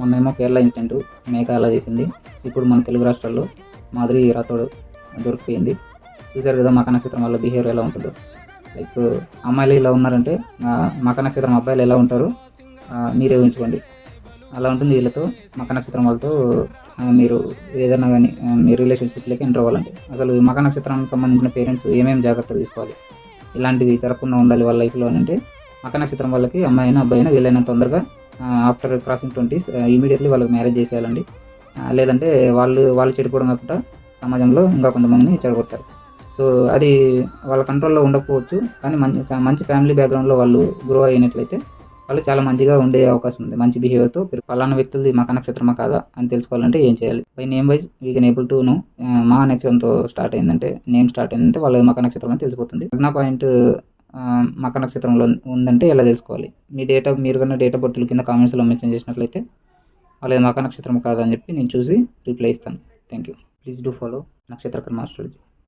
మొన్నేమో Kerala incident మేక అలా చేసింది. ఇప్పుడు మన తెలుగు రాష్ట్రాల్లో మాధురి రాథోడ్ దొరికిపోయింది. చూసారు కదా మక నక్షత్రం వాళ్ళ బిహేవియర్ ఎలా ఉంటుందో. లైక్ అమ్మాయిలు ఇలా ఉన్నారంటే మక నక్షత్రం అబ్బాయిలు ఎలా ఉంటారో మీరే ఊహించుకోండి. అలా ఉంటుంది వీళ్ళతో. మక నక్షత్రం వాళ్ళతో మీరు ఏదైనా కానీ మీ రిలేషన్షిప్లోకి ఎంటర్ అవ్వాలంటే అసలు మక నక్షత్రానికి సంబంధించిన పేరెంట్స్ ఏమేమి జాగ్రత్తలు తీసుకోవాలి, ఇలాంటివి జరగకుండా ఉండాలి వాళ్ళ లైఫ్లో అంటే మక నక్షత్రం వాళ్ళకి అమ్మాయి అయినా అబ్బాయి అయినా వీలైనంత తొందరగా ఆఫ్టర్ క్రాసింగ్ 20s ఇమీడియట్లీ వాళ్ళకి మ్యారేజ్ చేసేయాలండి. లేదంటే వాళ్ళు చెడిపోవడం కాకుండా సమాజంలో ఇంకా కొంతమందిని చెడగొడతారు. సో అది వాళ్ళ కంట్రోల్లో ఉండకపోవచ్చు, కానీ మంచి ఫ్యామిలీ బ్యాక్గ్రౌండ్లో వాళ్ళు గ్రో అయినట్లయితే వాళ్ళు చాలా మంచిగా ఉండే అవకాశం ఉంది. మంచి బిహేవియర్తో పలానా వ్యక్తులది మక నక్షత్రమా కాదా అని తెలుసుకోవాలంటే ఏం చేయాలి? By name wise we can able to know. మా నక్షత్రంతో స్టార్ట్ అయిందంటే వాళ్ళ మక నక్షత్రం అని తెలిసిపోతుంది. లగ్న పాయింట్ మక నక్షత్రంలో ఉందంటే ఎలా తెలుసుకోవాలి? మీరు కన్నా డేట్ ఆఫ్ బర్త్లు కింద కామెంట్స్లో మెన్షన్ చేసినట్లయితే వాళ్ళది మక నక్షత్రం కాదని చెప్పి నేను చూసి రిప్లై ఇస్తాను. Thank you. Please do follow నక్షత్ర కర్మ ఆస్ట్రాలజీ.